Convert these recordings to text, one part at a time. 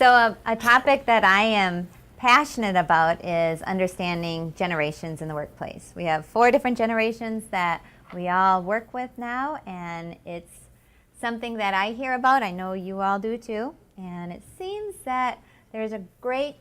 So a topic that I am passionate about is understanding generations in the workplace. We have 4 different generations that we all work with now, and it's something that I hear about. I know you all do too. And it seems that there's a great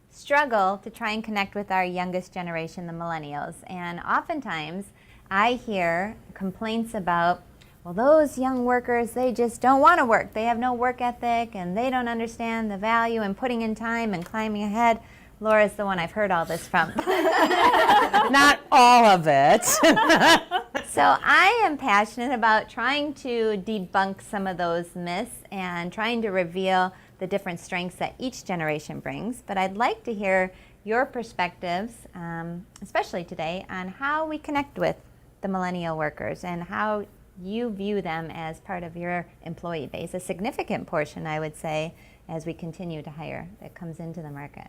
struggle to try and connect with our youngest generation, the millennials. And oftentimes I hear complaints about, well, those young workers, they just don't want to work. They have no work ethic, and they don't understand the value in putting in time and climbing ahead. Laura's the one I've heard all this from. Not all of it. So I am passionate about trying to debunk some of those myths and trying to reveal the different strengths that each generation brings. But I'd like to hear your perspectives, especially today, on how we connect with the millennial workers and how you view them as part of your employee base, a significant portion, I would say, as we continue to hire that comes into the market.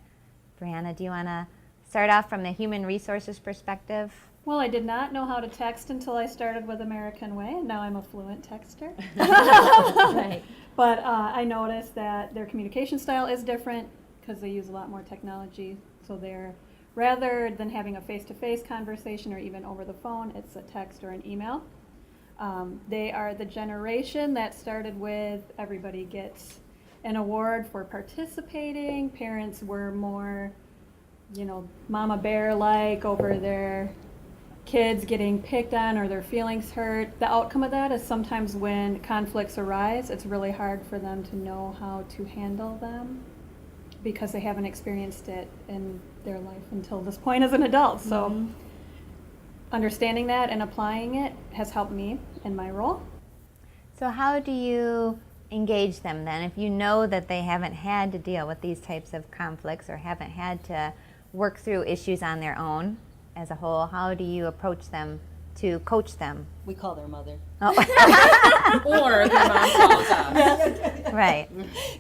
Brianna, do you want to start off from the human resources perspective? Well, I did not know how to text until I started with American Way, and now I'm a fluent texter. Right. But I noticed that their communication style is different because they use a lot more technology. So they're, rather than having a face-to-face conversation or even over the phone, it's a text or an email. They are the generation that started with everybody gets an award for participating. Parents were more, mama bear-like over their kids getting picked on or their feelings hurt. The outcome of that is sometimes when conflicts arise, it's really hard for them to know how to handle them because they haven't experienced it in their life until this point as an adult. So understanding that and applying it has helped me in my role. So how do you engage them then? If you know that they haven't had to deal with these types of conflicts or haven't had to work through issues on their own as a whole, how do you approach them to coach them? We call their mother. Oh. Or their mom calls us. Right.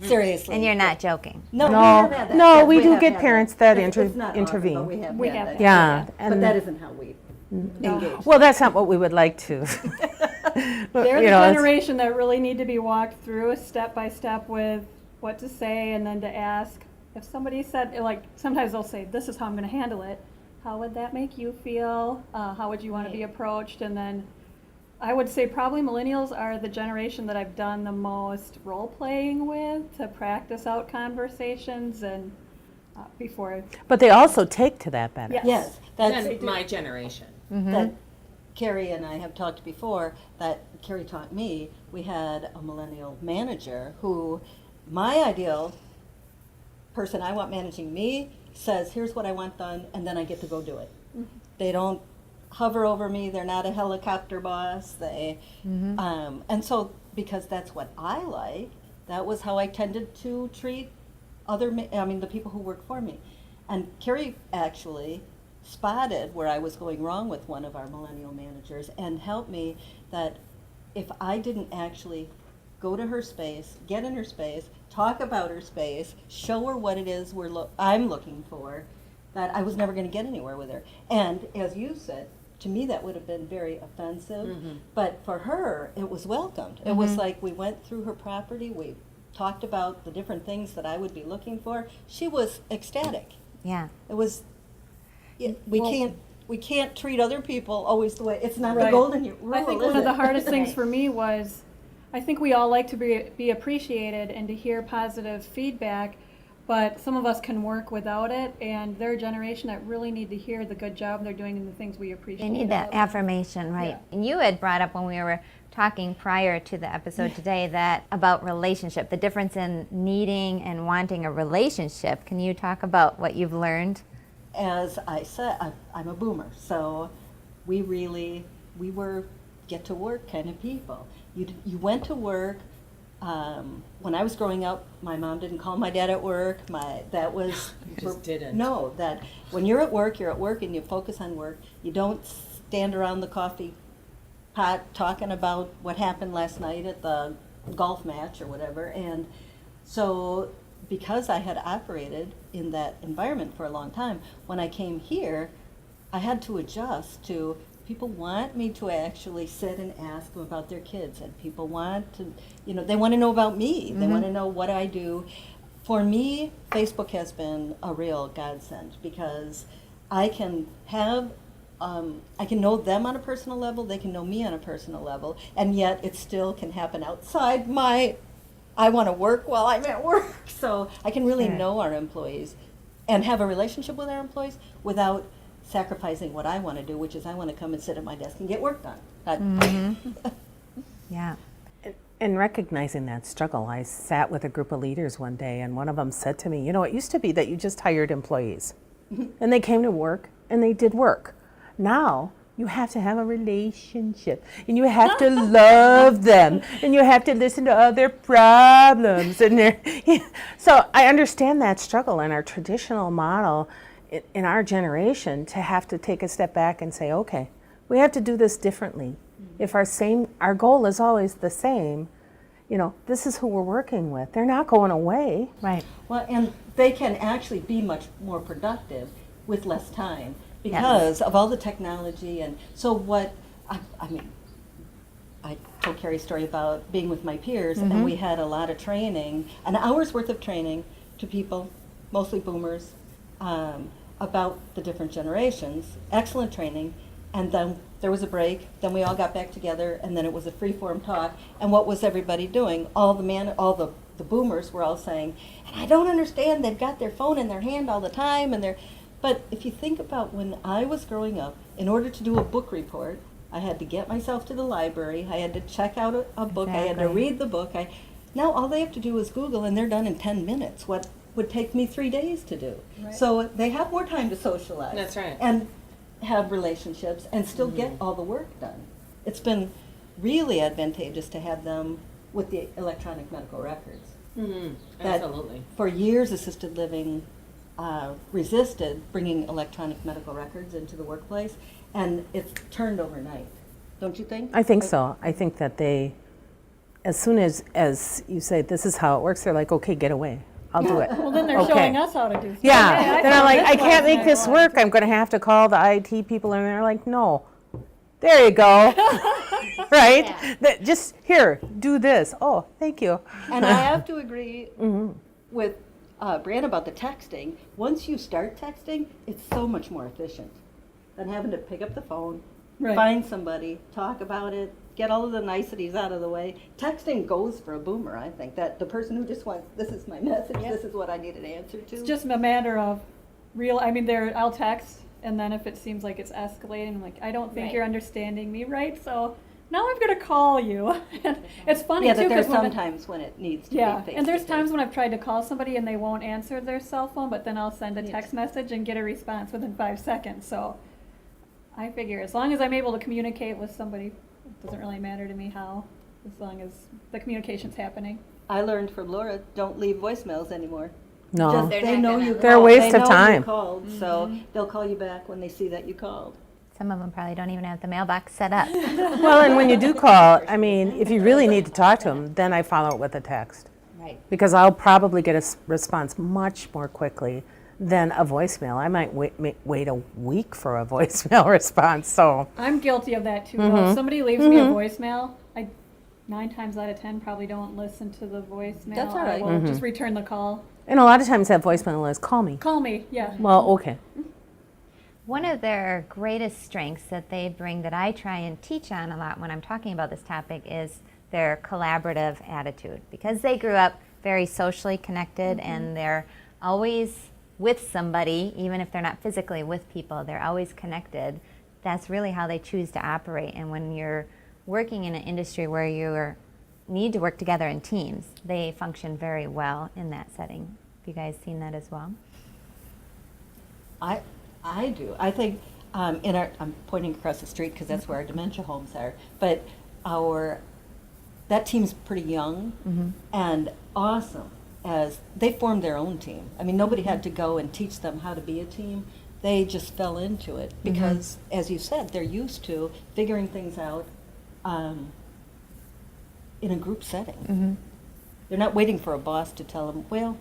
Seriously. And you're not joking. No, we have had that. No, Yes, we do have get had parents that that It's not often, intervene. but we have We had have that. that. Yeah. But and- that isn't how we engage. Well, that's not what we would like to. They're the it's- generation that really need to be walked through step by step with what to say and then to ask. If somebody said, like, sometimes they'll say, this is how I'm going to handle it. How would that make you feel? How would you want to be approached? And then I would say probably millennials are the generation that I've done the most role playing with to practice out conversations and before. But they also take to that better. Yes. Yes, that's And my generation. that Karrie and I have talked before, that Karrie taught me. We had a millennial manager who, my ideal person I want managing me says, here's what I want done, and then I get to go do it. They don't hover over me. They're not a helicopter boss. They, and so because that's what I like, that was how I tended to treat the people who work for me. And Karrie actually spotted where I was going wrong with one of our millennial managers and helped me that if I didn't actually go to her space, get in her space, talk about her space, show her what it is I'm looking for, that I was never going to get anywhere with her. And as you said, to me that would have been very offensive, but for her it was welcomed. It was like we went through her property, we talked about the different things that I would be looking for. She was ecstatic. Yeah. It was, we can't treat other people always the way, it's not the Right. golden rule, I think is one of the it? hardest things for me was, I think we all like to be appreciated and to hear positive feedback, but some of us can work without it, and they're a generation that really need to hear the good job they're doing and the things we appreciate. They need that about them. affirmation, right? Yeah. And you had brought up when we were talking prior to the episode today that about relationship, the difference in needing and wanting a relationship. Can you talk about what you've learned? As I said, I'm a boomer, so we were get to work kind of people. You went to work. When I was growing up, my mom didn't call my dad at work. That was Just didn't. No, that when you're at work and you focus on work. You don't stand around the coffee pot talking about what happened last night at the golf match or whatever. And so because I had operated in that environment for a long time, when I came here, I had to adjust to people want me to actually sit and ask them about their kids, and people want to, they want to know about me. They want to know what I do. For me, Facebook has been a real godsend because I can have, I can know them on a personal level, they can know me on a personal level, and yet it still can happen outside I want to work while I'm at work. So I can really Sure. know our employees and have a relationship with our employees without sacrificing what I want to do, which is I want to come and sit at my desk and get work done. Yeah. And recognizing that struggle, I sat with a group of leaders one day, and one of them said to me, you know, it used to be that you just hired employees, and they came to work, and they did work. Now, you have to have a relationship, and you have to love them, and you have to listen to all their problems. So I understand that struggle in our traditional model, in our generation, to have to take a step back and say, okay, we have to do this differently. If our goal is always the same, you know, this is who we're working with. They're not going away. Right. Well, and they can actually be much more productive with less time because of all the technology. And so I mean, I told Karrie's story about being with my peers, and we had a lot of training, an hour's worth of training to people, mostly boomers, about the different generations. Excellent training. And then there was a break, then we all got back together, and then it was a free-form talk. And what was everybody doing? All the boomers were all saying, and I don't understand, they've got their phone in their hand all the time, but if you think about when I was growing up, in order to do a book report, I had to get myself to the library, I had to check out a book, I had to Exactly. read the book. Now all they have to do is Google, and they're done in 10 minutes, what would take me 3 days to do. Right. So they have more time to socialize. That's right. And have relationships and still get all the work done. It's been really advantageous to have them with the electronic medical records. That Absolutely. For years, assisted living resisted bringing electronic medical records into the workplace, and it's turned overnight. Don't you think? I think so. I think that they, as soon as you say, this is how it works, they're like, okay, get away. I'll do it. Well, then they're Okay. showing us how to do stuff. Yeah. Hey, Then I'm found like, this I can't last make night this while I work. I'm going to have to call the IT people, and they're like, no. There you go. Right? Just here, do this. Oh, thank you. And I have to agree with Brianna about the texting. Once you start texting, it's so much more efficient than having to pick up the phone, Right. find somebody, talk about it, get all of the niceties out of the way. Texting goes for a boomer, I think. That the person who just wants, this is my message, this is what I need an answer to. It's just a matter of I'll text, and then if it seems like it's escalating, I'm like, I don't think Right. you're understanding me, right? So now I'm going to call you. And it's funny, yeah, too, that there's because sometimes when it needs to yeah, be face and there's to face. times when I've tried to call somebody and they won't answer their cell phone, but then I'll send a text message and get a response within 5 seconds. So I figure as long as I'm able to communicate with somebody, it doesn't really matter to me how, as long as the communication's happening. I learned from Laura, don't leave voicemails anymore. No. Just, They're they not know gonna you leave. They're a called. waste They of know time. You called, so they'll call you back when they see that you called. Some of them probably don't even have the mailbox set up. Well, and when you do call, I mean, if you really need to talk to them, then I follow it with a text. Right. Because I'll probably get a response much more quickly than a voicemail. I might wait a week for a voicemail response. So I'm guilty of that too. Though. If somebody leaves me a voicemail, I 9 times out of 10 probably don't listen to the voicemail. That's all right. I will just return the call. and a lot of times that voicemail is call me. Call me, yeah. Well, okay. One of their greatest strengths that they bring that I try and teach on a lot when I'm talking about this topic is their collaborative attitude. Because they grew up very socially connected and they're always with somebody, even if they're not physically with people, they're always connected. That's really how they choose to operate. And when you're working in an industry where you need to work together in teams, they function very well in that setting. Have you guys seen that as well? I do. I think I'm pointing across the street because that's where our dementia homes are. But that team's pretty young and awesome. As they formed their own team. I mean, nobody had to go and teach them how to be a team. They just fell into it because, as you said, they're used to figuring things out in a group setting. They're not waiting for a boss to tell them, well,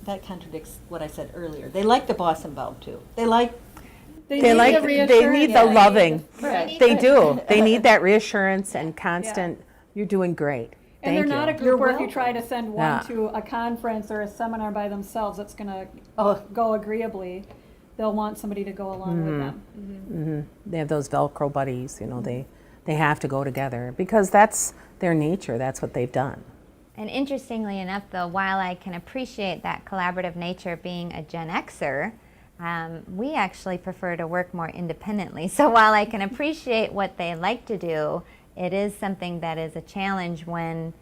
that contradicts what I said earlier. They like the boss involved too. They like They They need need the loving. Right. They do. They need that reassurance and constant, you're doing great. And they're Thank not a you. group where if you try to send one Yeah. to a conference or a seminar by themselves, it's going to Oh, go agreeably. They'll want somebody to go along with them. They have those Velcro buddies, you know, they have to go together because that's their nature, that's what they've done. And interestingly enough, though, while I can appreciate that collaborative nature being a Gen Xer, we actually prefer to work more independently. So while I can appreciate what they like to do, it is something that is a challenge when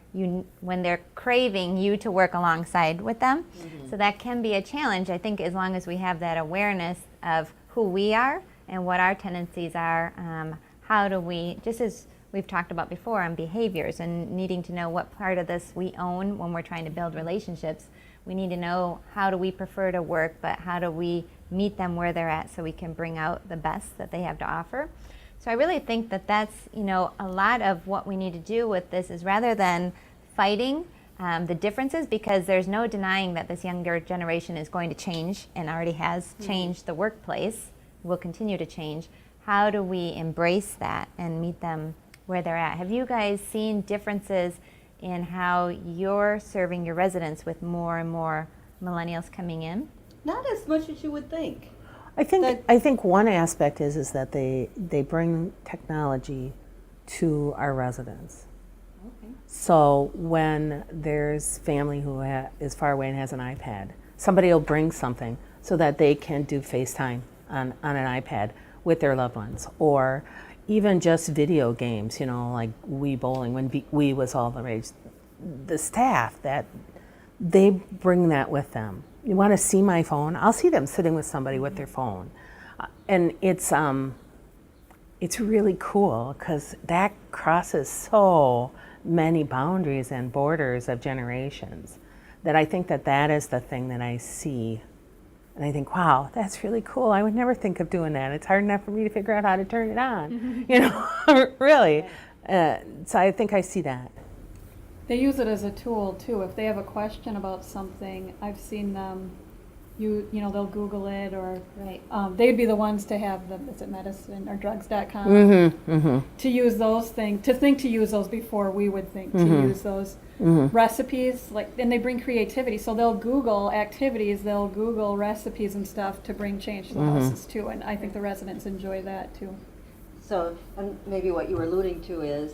they're craving you to work alongside with them. So that can be a challenge. I think as long as we have that awareness of who we are and what our tendencies are, how do we, just as we've talked about before on behaviors and needing to know what part of this we own when we're trying to build relationships, we need to know how do we prefer to work, but how do we meet them where they're at so we can bring out the best that they have to offer. So I really think that that's, a lot of what we need to do with this is rather than fighting the differences, because there's no denying that this younger generation is going to change and already has changed the workplace, will continue to change. How do we embrace that and meet them where they're at? Have you guys seen differences in how you're serving your residents with more and more millennials coming in? not as much as you would think. I think one aspect is that they bring technology to our residents. Okay. So when there's family who is far away and has an iPad, somebody will bring something so that they can do FaceTime on an iPad with their loved ones, or even just video games, like Wii bowling, when Wii was all the rage. The staff, that they bring that with them. You want to see my phone? I'll see them sitting with somebody with their phone. And it's really cool because that crosses so many boundaries and borders of generations that I think that is the thing that I see. And I think, wow, that's really cool. I would never think of doing that. It's hard enough for me to figure out how to turn it on, really. So I think I see that. They use it as a tool too. If they have a question about something, I've seen them, they'll Google it, or they'd be the ones to have is it medicine or drugs.com to use those things, to use those before we would think to use those recipes, and they bring creativity. So they'll Google activities, they'll Google recipes and stuff to bring change to the houses too. And I think the residents enjoy that too. So, and maybe what you were alluding to is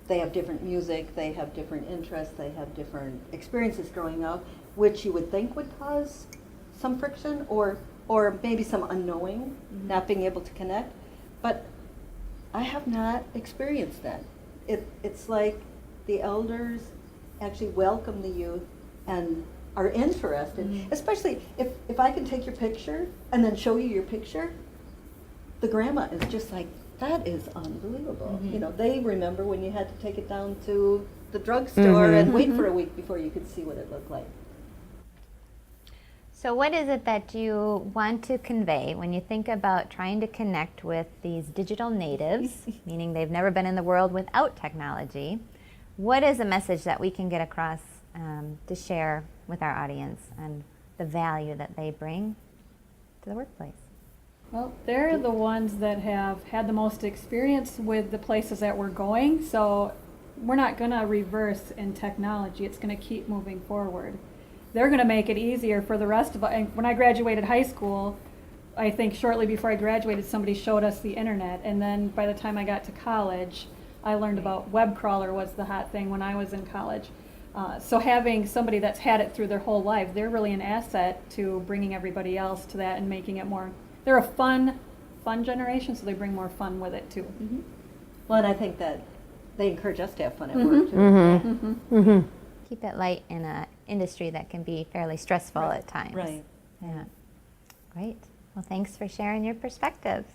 they have different music, they have different interests, they have different experiences growing up, which you would think would cause some friction or maybe some unknowing, not being able to connect. But I have not experienced that. It's like the elders actually welcome the youth and are interested, especially if I can take your picture and then show you your picture, the grandma is just like, that is unbelievable. They remember when you had to take it down to the drugstore and wait for a week before you could see what it looked like. So what is it that you want to convey when you think about trying to connect with these digital natives, meaning they've never been in the world without technology? What is a message that we can get across to share with our audience and the value that they bring to the workplace? Well, they're the ones that have had the most experience with the places that we're going, so we're not going to reverse in technology. It's going to keep moving forward. They're going to make it easier for the rest of us. And when I graduated high school, I think shortly before I graduated, somebody showed us the internet, and then by the time I got to college, I learned about web crawler was the hot thing when I was in college. So having somebody that's had it through their whole life, they're really an asset to bringing everybody else to that and making it more. They're a fun generation, so they bring more fun with it too. Well, and I think that they encourage us to have fun at work too. Keep it light in an industry that can be fairly stressful at times. Right. Yeah. Great. Well, thanks for sharing your perspectives.